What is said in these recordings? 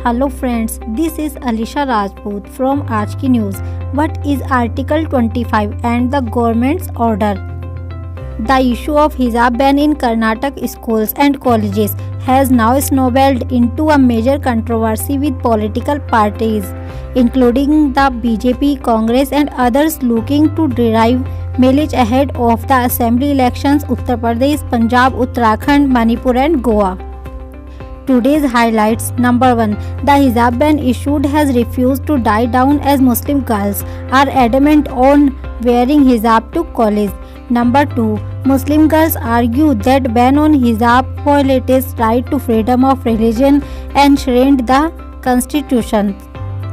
Hello friends, this is Alisha Rajput from Aaj Ki News. What is Article 25 and the government's order? The issue of hijab ban in Karnataka schools and colleges has now snowballed into a major controversy with political parties, including the BJP, Congress and others looking to derive mileage ahead of the assembly elections Uttar Pradesh, Punjab, Uttarakhand, Manipur and Goa. Today's highlights. Number 1. The hijab ban issued has refused to die down as Muslim girls are adamant on wearing hijab to college. Number 2. Muslim girls argue that ban on hijab violates right to freedom of religion enshrined the constitution.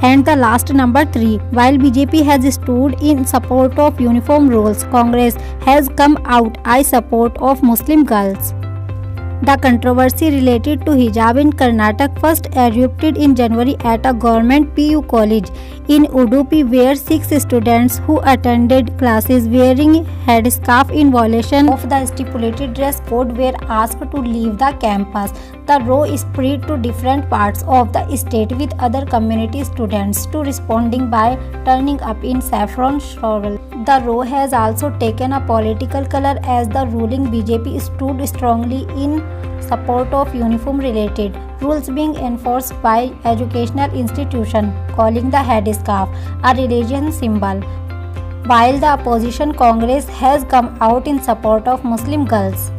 And the last, number 3. While BJP has stood in support of uniform rules, Congress has come out in support of Muslim girls. The controversy related to hijab in Karnataka first erupted in January at a government PU college in Udupi, where 6 students who attended classes wearing headscarf in violation of the stipulated dress code were asked to leave the campus. The row spread to different parts of the state, with other community students to responding by turning up in saffron shawl. The row has also taken a political color as the ruling BJP stood strongly in support of uniform related rules being enforced by educational institution, calling the headscarf a religious symbol, while the opposition Congress has come out in support of Muslim girls.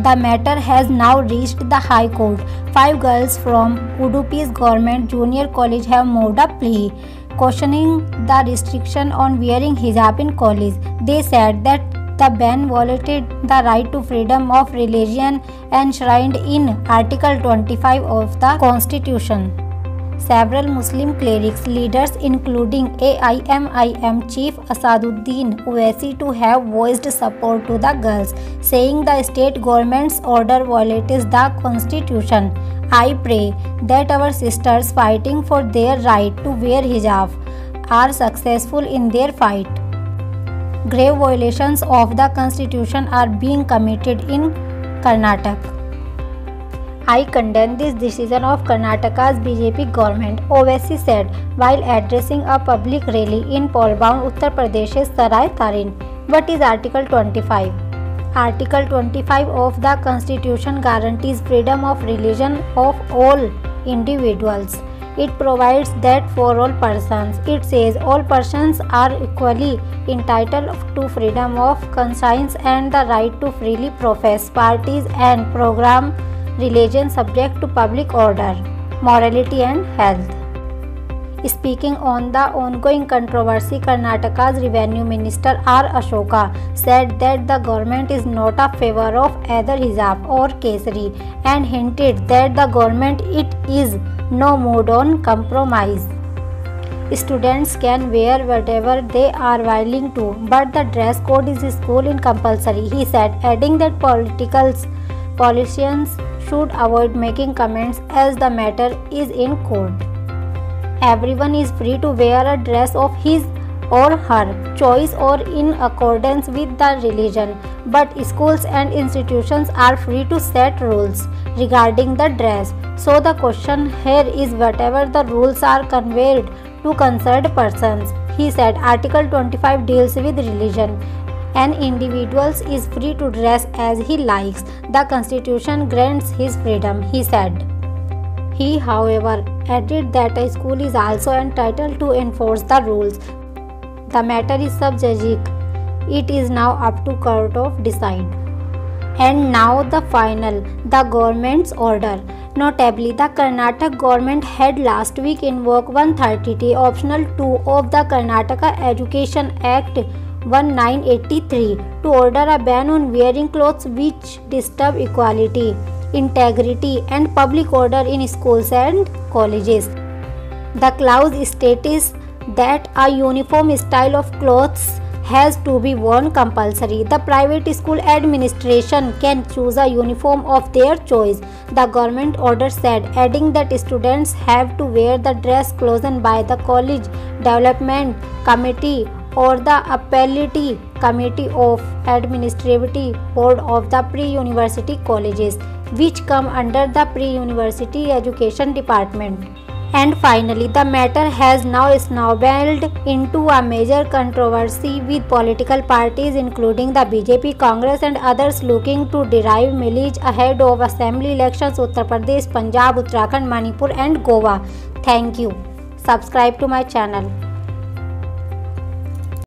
The matter has now reached the High Court. 5 girls from Udupi's government junior college have moved a plea questioning the restriction on wearing hijab in college. They said that the ban violated the right to freedom of religion enshrined in Article 25 of the Constitution. Several Muslim clerics leaders, including AIMIM Chief Asaduddin Owaisi, to have voiced support to the girls, saying the state government's order violates the Constitution. I pray that our sisters fighting for their right to wear hijab are successful in their fight. Grave violations of the Constitution are being committed in Karnataka. I condemn this decision of Karnataka's BJP government, Owaisi said while addressing a public rally in Polgaon, Uttar Pradesh's Sarai Tarin. What is Article 25? Article 25 of the Constitution guarantees freedom of religion of all individuals. It provides that for all persons. It says all persons are equally entitled to freedom of conscience and the right to freely profess, parties and program religion subject to public order, morality and health. Speaking on the ongoing controversy, Karnataka's Revenue Minister R. Ashoka said that the government is not a favor of either hijab or kesari and hinted that the government is no mood on compromise. Students can wear whatever they are willing to, but the dress code is school in compulsory, he said, adding that politicians should avoid making comments as the matter is in court. Everyone is free to wear a dress of his or her choice or in accordance with the religion, but schools and institutions are free to set rules regarding the dress. So the question here is whatever the rules are conveyed to concerned persons. He said Article 25 deals with religion. An individual is free to dress as he likes. The Constitution grants his freedom, he said. He, however, added that a school is also entitled to enforce the rules. The matter is sub judice. It is now up to court of decide. And now the final, the government's order. Notably, the Karnataka government had last week invoked 130T optional 2 of the Karnataka Education Act 1983 to order a ban on wearing clothes which disturb equality, integrity and public order in schools and colleges. The clause states that a uniform style of clothes has to be worn compulsory. The private school administration can choose a uniform of their choice, the government order said, adding that students have to wear the dress chosen by the College Development Committee or the Appellate Committee of Administrative Board of the Pre-University Colleges, which come under the Pre-University Education Department. And finally, the matter has now snowballed into a major controversy, with political parties including the BJP, Congress and others looking to derive mileage ahead of assembly elections Uttar Pradesh, Punjab, Uttarakhand, Manipur and Goa. Thank you. Subscribe to my channel.